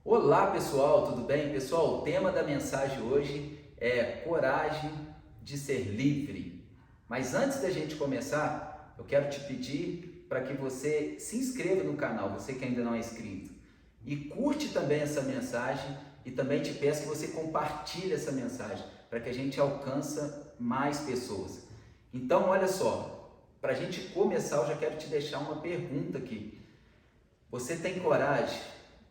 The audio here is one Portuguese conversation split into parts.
Olá pessoal, tudo bem? Pessoal, o tema da mensagem hoje é coragem de ser livre. Mas antes da gente começar, eu quero te pedir para que você se inscreva no canal, você que ainda não é inscrito. E curte também essa mensagem e também te peço que você compartilhe essa mensagem para que a gente alcance mais pessoas. Então, olha só, para a gente começar, eu já quero te deixar uma pergunta aqui. Você tem coragem,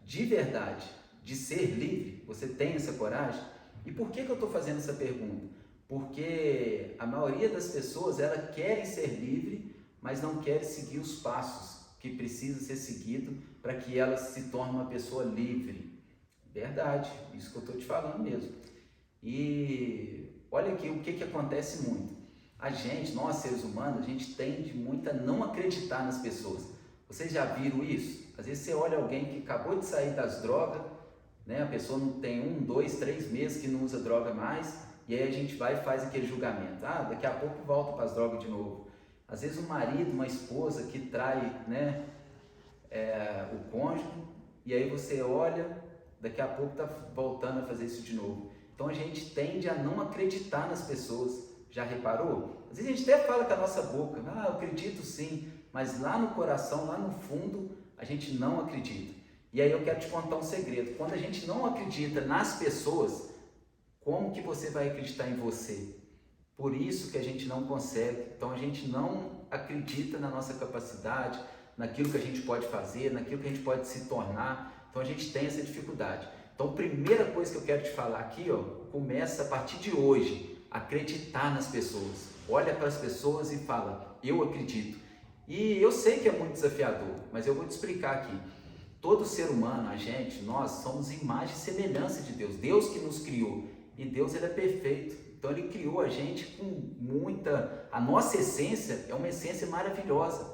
de verdade, de ser livre? Você tem essa coragem? E por que eu estou fazendo essa pergunta? Porque a maioria das pessoas, ela querem ser livre, mas não querem seguir os passos que precisam ser seguidos para que ela se torne uma pessoa livre. Verdade, isso que eu estou te falando mesmo. E olha aqui o que acontece muito. A gente, nós seres humanos, a gente tende muito a não acreditar nas pessoas. Vocês já viram isso? Às vezes você olha alguém que acabou de sair das drogas, né? A pessoa não tem 1, 2, 3 meses que não usa droga mais, e aí a gente vai e faz aquele julgamento. Ah, daqui a pouco volta para as drogas de novo. Às vezes um marido, uma esposa que trai, né, o cônjuge, e aí você olha, daqui a pouco está voltando a fazer isso de novo. Então a gente tende a não acreditar nas pessoas. Já reparou? Às vezes a gente até fala com a nossa boca, ah, eu acredito sim, mas lá no coração, lá no fundo, a gente não acredita. E aí eu quero te contar um segredo. Quando a gente não acredita nas pessoas, como que você vai acreditar em você? Por isso que a gente não consegue. Então a gente não acredita na nossa capacidade, naquilo que a gente pode fazer, naquilo que a gente pode se tornar. Então a gente tem essa dificuldade. Então a primeira coisa que eu quero te falar aqui, ó, começa a partir de hoje, acreditar nas pessoas. Olha para as pessoas e fala, eu acredito. E eu sei que é muito desafiador, mas eu vou te explicar aqui. Todo ser humano, a gente, nós somos imagem e semelhança de Deus. Deus que nos criou. E Deus, ele é perfeito. Então ele criou a gente com muita... A nossa essência é uma essência maravilhosa.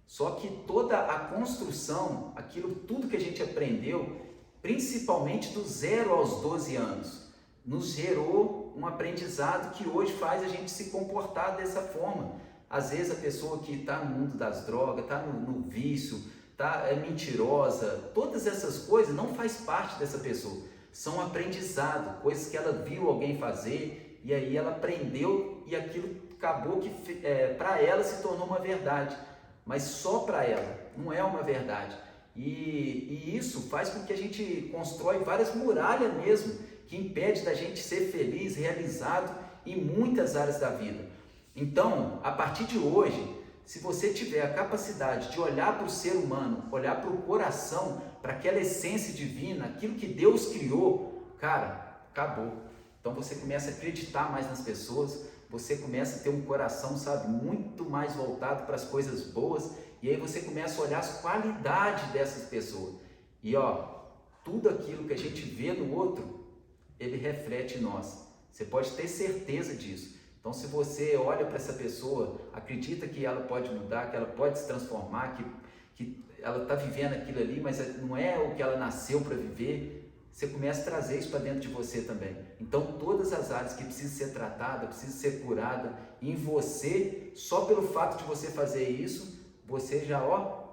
Só que toda a construção, aquilo tudo que a gente aprendeu, principalmente do 0 aos 12 anos, nos gerou um aprendizado que hoje faz a gente se comportar dessa forma. Às vezes a pessoa que está no mundo das drogas, está no vício, é mentirosa, todas essas coisas não faz parte dessa pessoa. São aprendizado, coisas que ela viu alguém fazer e aí ela aprendeu e aquilo acabou que para ela se tornou uma verdade, mas só para ela, não é uma verdade. E isso faz com que a gente constrói várias muralhas mesmo, que impede da gente ser feliz, realizado em muitas áreas da vida. Então, a partir de hoje, se você tiver a capacidade de olhar para o ser humano, olhar para o coração, para aquela essência divina, aquilo que Deus criou, cara, acabou. Então você começa a acreditar mais nas pessoas, você começa a ter um coração, sabe, muito mais voltado para as coisas boas, e aí você começa a olhar as qualidades dessas pessoas. E ó, tudo aquilo que a gente vê no outro, ele reflete em nós. Você pode ter certeza disso. Então, se você olha para essa pessoa, acredita que ela pode mudar, que ela pode se transformar, que ela está vivendo aquilo ali, mas não é o que ela nasceu para viver, você começa a trazer isso para dentro de você também. Então, todas as áreas que precisam ser tratadas, precisam ser curadas, em você, só pelo fato de você fazer isso, você já, ó,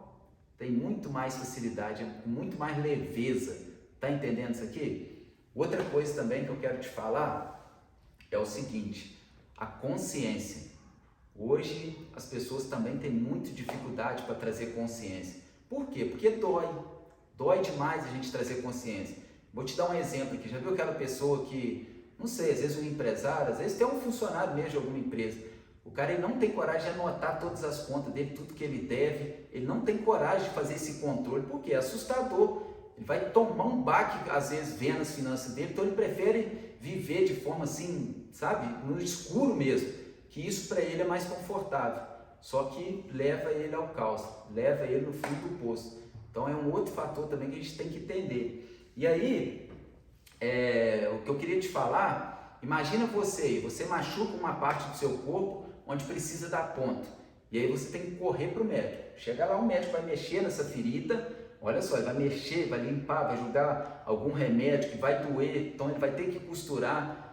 tem muito mais facilidade, muito mais leveza. Tá entendendo isso aqui? Outra coisa também que eu quero te falar é o seguinte, a consciência. Hoje as pessoas também têm muita dificuldade para trazer consciência. Por quê? Porque dói. Dói demais a gente trazer consciência. Vou te dar um exemplo aqui. Já viu aquela pessoa que, não sei, às vezes um empresário, às vezes tem um funcionário mesmo de alguma empresa. O cara ele não tem coragem de anotar todas as contas dele, tudo que ele deve. Ele não tem coragem de fazer esse controle. Por quê? É assustador. Ele vai tomar um baque, às vezes, vendo as finanças dele. Então ele prefere viver de forma assim, sabe, no escuro mesmo, que isso para ele é mais confortável, só que leva ele ao caos, leva ele no fundo do poço. Então é um outro fator também que a gente tem que entender. E aí, o que eu queria te falar, imagina você machuca uma parte do seu corpo onde precisa dar ponto, e aí você tem que correr para o médico. Chega lá, o médico vai mexer nessa ferida, olha só, ele vai mexer, vai limpar, vai jogar algum remédio que vai doer, então ele vai ter que costurar.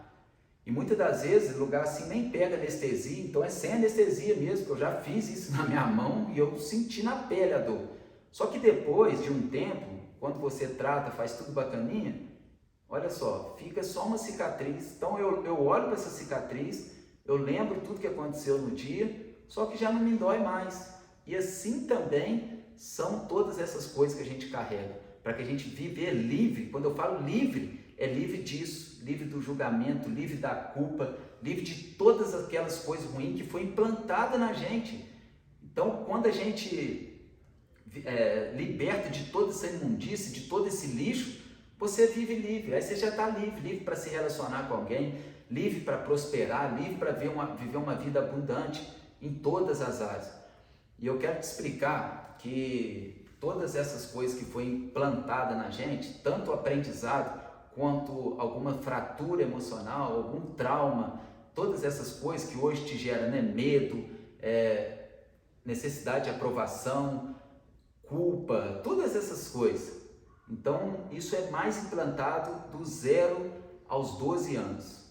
E muitas das vezes, lugar assim nem pega anestesia, então é sem anestesia mesmo, que eu já fiz isso na minha mão e eu senti na pele a dor. Só que depois de um tempo, quando você trata, faz tudo bacaninha, olha só, fica só uma cicatriz. Então eu olho para essa cicatriz, eu lembro tudo que aconteceu no dia, só que já não me dói mais. E assim também são todas essas coisas que a gente carrega, para que a gente viver livre. Quando eu falo livre, é livre disso, livre do julgamento, livre da culpa, livre de todas aquelas coisas ruins que foi implantada na gente. Então, quando a gente liberta de toda essa imundície, de todo esse lixo, você vive livre. Aí você já está livre, livre para se relacionar com alguém, livre para prosperar, livre para viver uma vida abundante em todas as áreas. E eu quero te explicar que todas essas coisas que foi implantada na gente, tanto o aprendizado quanto alguma fratura emocional, algum trauma, todas essas coisas que hoje te geram, né, medo, necessidade de aprovação, culpa, todas essas coisas. Então, isso é mais implantado do 0 aos 12 anos.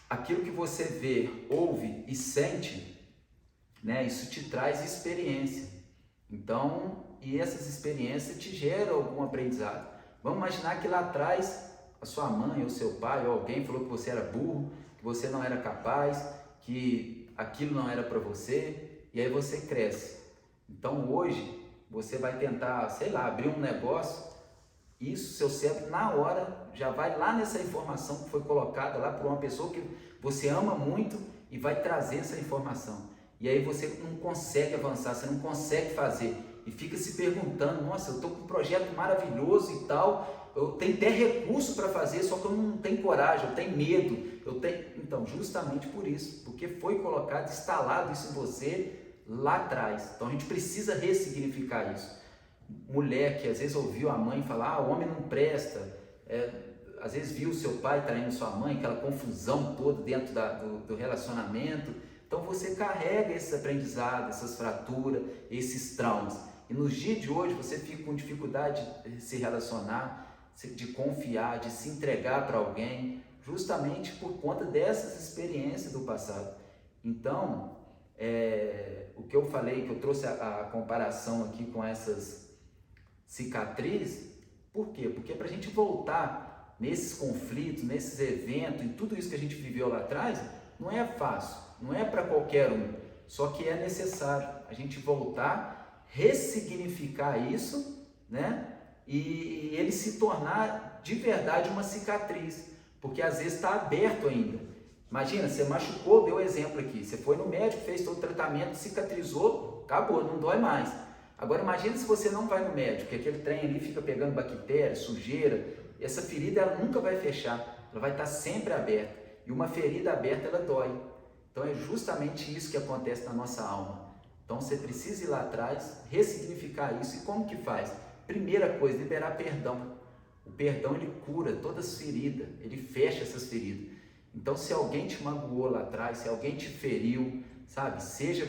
Aquilo que você vê, ouve e sente, né, isso te traz experiência. Então, e essas experiências te geram algum aprendizado. Vamos imaginar que lá atrás a sua mãe ou seu pai ou alguém falou que você era burro, que você não era capaz, que aquilo não era para você, e aí você cresce. Então hoje você vai tentar, sei lá, abrir um negócio, isso, seu cérebro na hora já vai lá nessa informação que foi colocada lá por uma pessoa que você ama muito e vai trazer essa informação. E aí você não consegue avançar, você não consegue fazer e fica se perguntando, nossa, eu estou com um projeto maravilhoso e tal, eu tenho até recurso para fazer, só que eu não tenho coragem, eu tenho medo, Então, justamente por isso, porque foi colocado, instalado isso em você lá atrás. Então a gente precisa ressignificar isso. Mulher que às vezes ouviu a mãe falar, o homem não presta, às vezes viu o seu pai traindo sua mãe, aquela confusão toda dentro do relacionamento. Então você carrega esses aprendizados, essas fraturas, esses traumas. E nos dias de hoje você fica com dificuldade de se relacionar, de confiar, de se entregar para alguém, justamente por conta dessas experiências do passado. Então, o que eu falei, que eu trouxe a comparação aqui com essas cicatrizes, por quê? Porque para a gente voltar nesses conflitos, nesses eventos, em tudo isso que a gente viveu lá atrás, não é fácil, não é para qualquer um, só que é necessário a gente voltar, ressignificar isso, né? E ele se tornar de verdade uma cicatriz, porque às vezes está aberto ainda. Imagina, você machucou, deu exemplo aqui, você foi no médico, fez todo o tratamento, cicatrizou, acabou, não dói mais. Agora imagina se você não vai no médico, que aquele trem ali fica pegando bactéria, sujeira, essa ferida ela nunca vai fechar, ela vai estar sempre aberta, e uma ferida aberta ela dói. Então é justamente isso que acontece na nossa alma. Então você precisa ir lá atrás, ressignificar isso. E como que faz? Primeira coisa, liberar perdão. O perdão ele cura todas as feridas, ele fecha essas feridas. Então se alguém te magoou lá atrás, se alguém te feriu, sabe, seja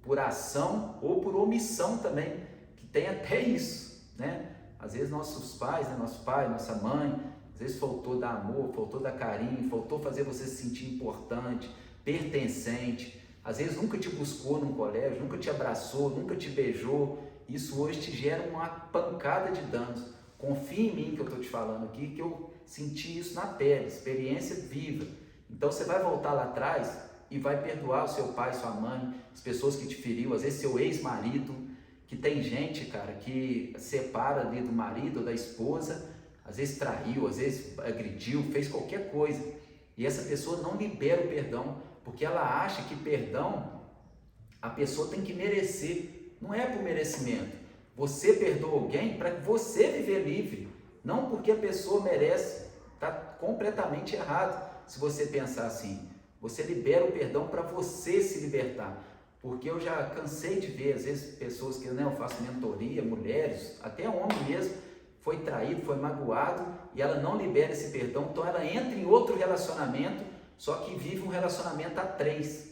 por ação ou por omissão também, que tem até isso, né? Às vezes nossos pais, né? Nosso pai, nossa mãe, às vezes faltou dar amor, faltou dar carinho, faltou fazer você se sentir importante, pertencente, às vezes nunca te buscou num colégio, nunca te abraçou, nunca te beijou. Isso hoje te gera uma pancada de danos. Confia em mim que eu estou te falando aqui, que eu senti isso na pele, experiência viva. Então você vai voltar lá atrás e vai perdoar o seu pai, sua mãe, as pessoas que te feriu, às vezes seu ex-marido, que tem gente, cara, que separa ali do marido ou da esposa, às vezes traiu, às vezes agrediu, fez qualquer coisa. E essa pessoa não libera o perdão, porque ela acha que perdão a pessoa tem que merecer. Não é por merecimento. Você perdoa alguém para você viver livre, não porque a pessoa merece. Está completamente errado se você pensar assim. Você libera o perdão para você se libertar. Porque eu já cansei de ver, às vezes, pessoas que eu faço mentoria, mulheres, até homem mesmo, foi traído, foi magoado, e ela não libera esse perdão, então ela entra em outro relacionamento, só que vive um relacionamento a 3.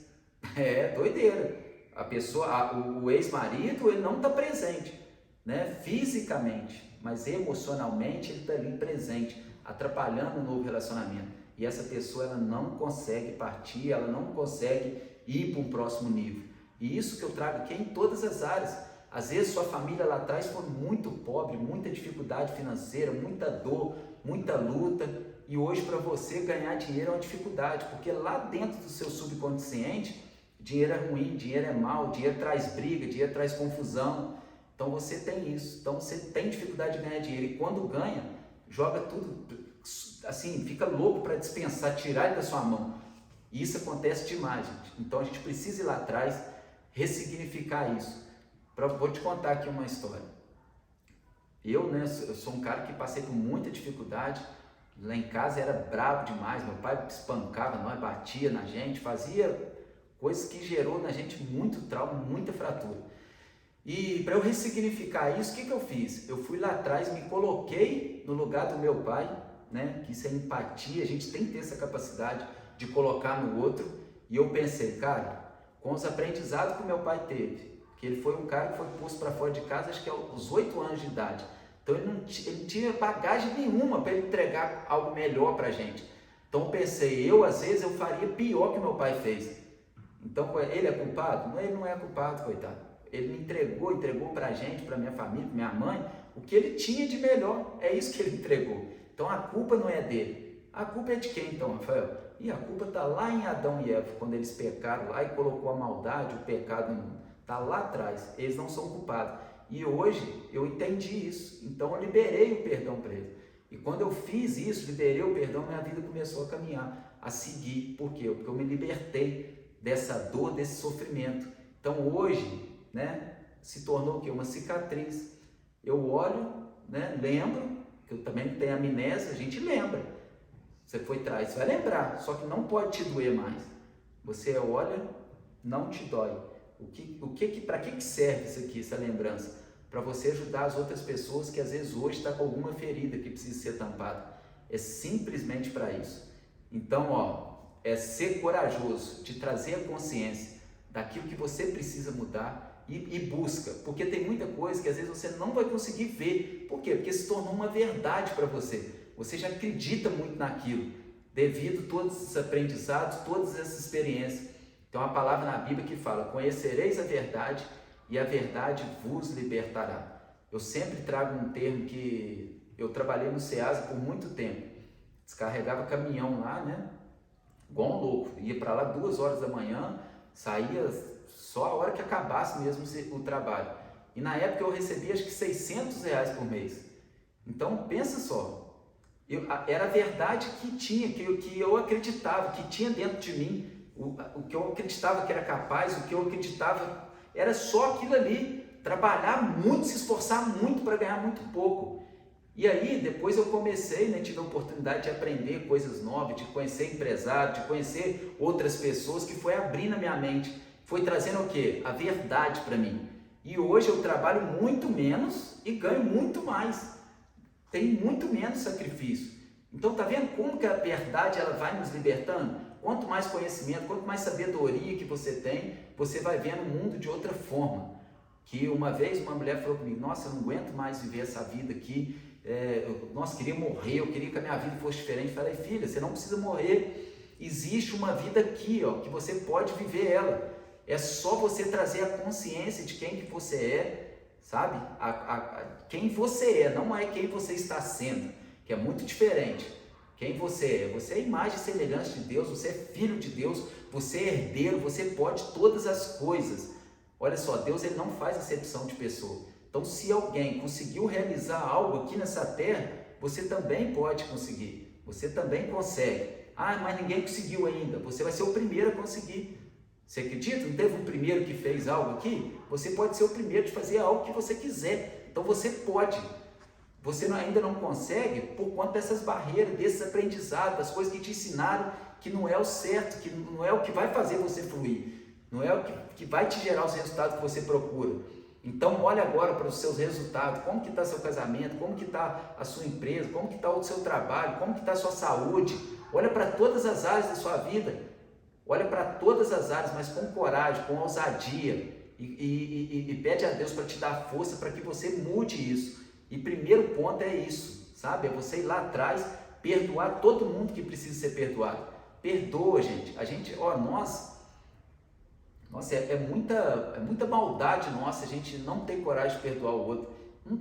É doideira. A pessoa, o ex-marido, ele não está presente, né, fisicamente, mas emocionalmente ele está ali presente, atrapalhando o novo relacionamento. E essa pessoa ela não consegue partir, ela não consegue ir para um próximo nível. E isso que eu trago aqui é em todas as áreas. Às vezes sua família lá atrás foi muito pobre, muita dificuldade financeira, muita dor, muita luta, e hoje para você ganhar dinheiro é uma dificuldade, porque lá dentro do seu subconsciente, dinheiro é ruim, dinheiro é mal, dinheiro traz briga, dinheiro traz confusão. Então você tem isso, então você tem dificuldade de ganhar dinheiro, e quando ganha, joga tudo, assim, fica louco para dispensar, tirar ele da sua mão. E isso acontece demais, gente. Então a gente precisa ir lá atrás, ressignificar isso. Vou te contar aqui uma história. Eu sou um cara que passei por muita dificuldade. Lá em casa era brabo demais, meu pai espancava nós, batia na gente, fazia coisas que gerou na gente muito trauma, muita fratura. E para eu ressignificar isso, o que eu fiz? Eu fui lá atrás, me coloquei no lugar do meu pai, né? Que isso é empatia, a gente tem que ter essa capacidade de colocar no outro. E eu pensei, cara, com os aprendizados que o meu pai teve, que ele foi um cara que foi posto para fora de casa, acho que aos 8 anos de idade. Então ele não tinha bagagem nenhuma para ele entregar algo melhor para a gente. Então eu pensei, às vezes eu faria pior que meu pai fez. Então ele é culpado? Não, ele não é culpado, coitado. Ele me entregou para a gente, para minha família, para minha mãe, o que ele tinha de melhor. É isso que ele entregou. Então a culpa não é dele. A culpa é de quem então, Rafael? E a culpa está lá em Adão e Eva, quando eles pecaram lá e colocou a maldade, o pecado no mundo. Está lá atrás, eles não são culpados. E hoje eu entendi isso, então eu liberei o perdão para eles. E quando eu fiz isso, liberei o perdão, minha vida começou a caminhar, a seguir. Por quê? Porque eu me libertei dessa dor, desse sofrimento. Então hoje, né, se tornou o quê? Uma cicatriz. Eu olho, né, lembro, que eu também tenho amnésia, a gente lembra. Você foi trás, você vai lembrar, só que não pode te doer mais. Você olha, não te dói. Para que serve isso aqui, essa lembrança? Para você ajudar as outras pessoas que às vezes hoje está com alguma ferida que precisa ser tampada. É simplesmente para isso. Então, é ser corajoso, de trazer a consciência daquilo que você precisa mudar e busca. Porque tem muita coisa que às vezes você não vai conseguir ver. Por quê? Porque se tornou uma verdade para você. Você já acredita muito naquilo, devido a todos esses aprendizados, todas essas experiências. Tem uma palavra na Bíblia que fala, conhecereis a verdade e a verdade vos libertará. Eu sempre trago um termo que eu trabalhei no Ceasa por muito tempo. Descarregava caminhão lá, né? Igual um louco. Ia para lá 2 horas da manhã, saía só a hora que acabasse mesmo o trabalho. E na época eu recebia acho que R$600 por mês. Então pensa só, era a verdade que tinha, que eu acreditava, que tinha dentro de mim. O que eu acreditava que era capaz, o que eu acreditava, era só aquilo ali, trabalhar muito, se esforçar muito para ganhar muito pouco. E aí, depois eu comecei, né, tive a oportunidade de aprender coisas novas, de conhecer empresários, de conhecer outras pessoas, que foi abrindo a minha mente, foi trazendo o quê? A verdade para mim. E hoje eu trabalho muito menos e ganho muito mais, tem muito menos sacrifício. Então tá vendo como que a verdade ela vai nos libertando? Quanto mais conhecimento, quanto mais sabedoria que você tem, você vai vendo o mundo de outra forma. Que uma vez uma mulher falou comigo, nossa, eu não aguento mais viver essa vida aqui, nossa, queria morrer, eu queria que a minha vida fosse diferente. Eu falei, filha, você não precisa morrer, existe uma vida aqui, que você pode viver ela. É só você trazer a consciência de quem que você é, sabe? Quem você é, não é quem você está sendo, que é muito diferente. Quem você é? Você é a imagem e semelhança de Deus, você é filho de Deus, você é herdeiro, você pode todas as coisas. Olha só, Deus ele não faz acepção de pessoa. Então, se alguém conseguiu realizar algo aqui nessa terra, você também pode conseguir, você também consegue. Ah, mas ninguém conseguiu ainda, você vai ser o primeiro a conseguir. Você acredita? Não teve um primeiro que fez algo aqui? Você pode ser o primeiro de fazer algo que você quiser. Então, você pode. Você ainda não consegue por conta dessas barreiras, desses aprendizados, das coisas que te ensinaram que não é o certo, que não é o que vai fazer você fluir, não é o que vai te gerar os resultados que você procura. Então olha agora para os seus resultados, como que está seu casamento, como que está a sua empresa, como que está o seu trabalho, como que está a sua saúde. Olha para todas as áreas da sua vida, olha para todas as áreas, mas com coragem, com ousadia e pede a Deus para te dar força para que você mude isso. E primeiro ponto é isso, sabe? É você ir lá atrás, perdoar todo mundo que precisa ser perdoado. Perdoa, gente. A gente, Nossa, é muita maldade nossa, a gente não tem coragem de perdoar o outro. Não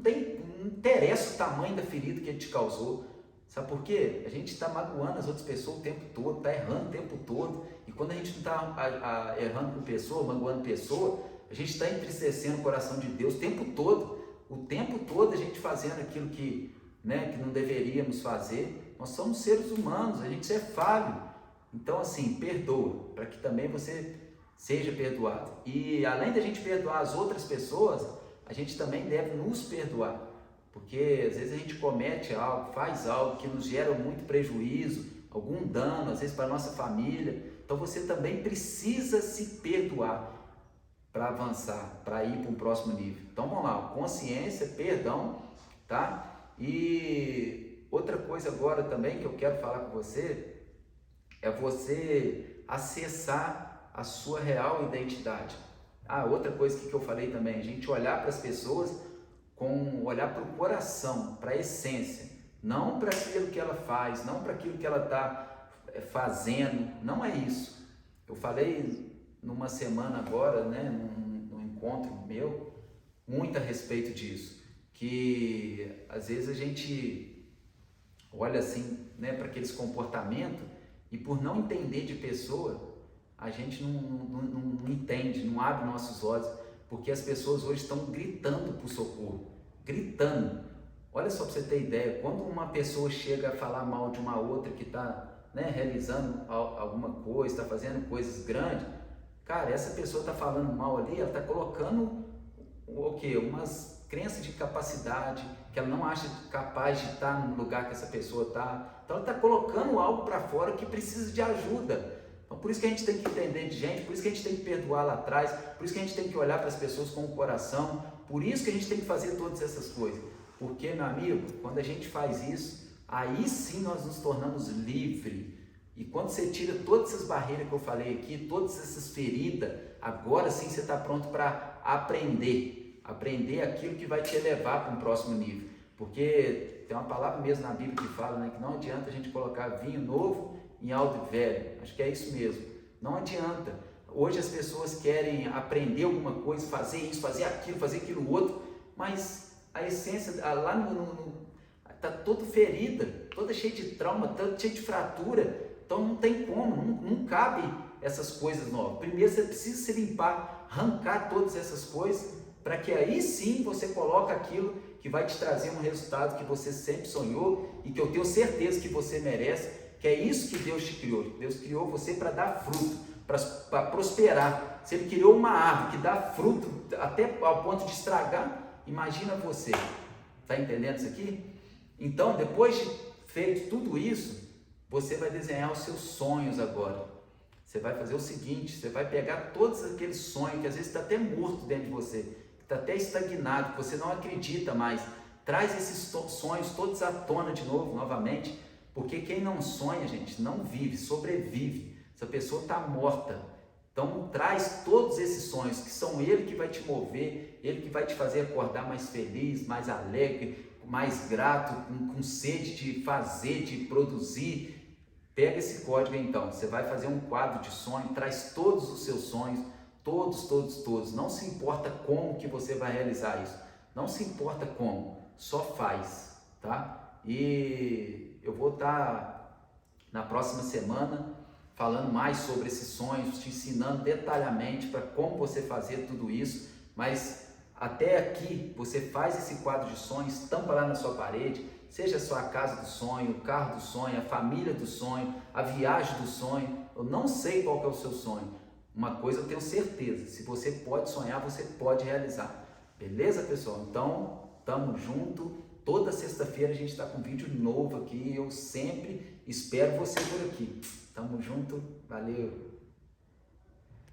interessa o tamanho da ferida que ele te causou. Sabe por quê? A gente está magoando as outras pessoas o tempo todo, está errando o tempo todo. E quando a gente não está errando com pessoa, magoando pessoa, a gente está entristecendo o coração de Deus o tempo todo. O tempo todo a gente fazendo aquilo que não deveríamos fazer. Nós somos seres humanos, a gente é falho. Então, assim, perdoa, para que também você seja perdoado. E além da gente perdoar as outras pessoas, a gente também deve nos perdoar. Porque às vezes a gente comete algo, faz algo que nos gera muito prejuízo, algum dano, às vezes para a nossa família. Então você também precisa se perdoar para avançar, para ir para um próximo nível. Então vamos lá, consciência, perdão, tá? E outra coisa agora também que eu quero falar com você é você acessar a sua real identidade. Outra coisa que eu falei também, a gente olhar para as pessoas olhar para o coração, para a essência, não para aquilo que ela faz, não para aquilo que ela está fazendo, não é isso. Eu falei numa semana agora, num encontro meu, muito a respeito disso, que às vezes a gente olha assim, para aqueles comportamentos e por não entender de pessoa, a gente não entende, não abre nossos olhos, porque as pessoas hoje estão gritando por socorro, gritando. Olha só para você ter ideia, quando uma pessoa chega a falar mal de uma outra que está realizando alguma coisa, está fazendo coisas grandes, cara, essa pessoa está falando mal ali, ela está colocando o quê? Umas crenças de capacidade, que ela não acha capaz de estar no lugar que essa pessoa está. Então ela está colocando algo para fora que precisa de ajuda. Então por isso que a gente tem que entender de gente, por isso que a gente tem que perdoar lá atrás, por isso que a gente tem que olhar para as pessoas com o coração, por isso que a gente tem que fazer todas essas coisas. Porque, meu amigo, quando a gente faz isso, aí sim nós nos tornamos livres. E quando você tira todas essas barreiras que eu falei aqui, todas essas feridas, agora sim você está pronto para aprender aquilo que vai te levar para um próximo nível. Porque tem uma palavra mesmo na Bíblia que fala, que não adianta a gente colocar vinho novo em algo velho. Acho que é isso mesmo. Não adianta. Hoje as pessoas querem aprender alguma coisa, fazer isso, fazer aquilo outro, mas a essência lá está toda ferida, toda cheia de trauma, toda cheia de fratura. Então não tem como, não cabe essas coisas novas. Primeiro você precisa se limpar, arrancar todas essas coisas, para que aí sim você coloque aquilo que vai te trazer um resultado que você sempre sonhou e que eu tenho certeza que você merece, que é isso que Deus te criou. Deus criou você para dar fruto, para prosperar. Se Ele criou uma árvore que dá fruto até ao ponto de estragar, imagina você. Está entendendo isso aqui? Então, depois de feito tudo isso, você vai desenhar os seus sonhos agora. Você vai fazer o seguinte, você vai pegar todos aqueles sonhos que às vezes está até morto dentro de você, que está até estagnado, que você não acredita mais. Traz esses sonhos todos à tona de novo, novamente, porque quem não sonha, gente, não vive, sobrevive. Essa pessoa está morta. Então traz todos esses sonhos, que são Ele que vai te mover, Ele que vai te fazer acordar mais feliz, mais alegre, mais grato, com sede de fazer, de produzir. Pega esse código então, você vai fazer um quadro de sonho, traz todos os seus sonhos, todos. Não se importa como que você vai realizar isso, não se importa como, só faz, tá? E eu vou estar na próxima semana falando mais sobre esses sonhos, te ensinando detalhadamente para como você fazer tudo isso, mas até aqui você faz esse quadro de sonhos, estampa lá na sua parede, seja a sua casa do sonho, o carro do sonho, a família do sonho, a viagem do sonho. Eu não sei qual que é o seu sonho. Uma coisa eu tenho certeza, se você pode sonhar, você pode realizar. Beleza, pessoal? Então, tamo junto. Toda sexta-feira a gente está com vídeo novo aqui. Eu sempre espero você por aqui. Tamo junto. Valeu!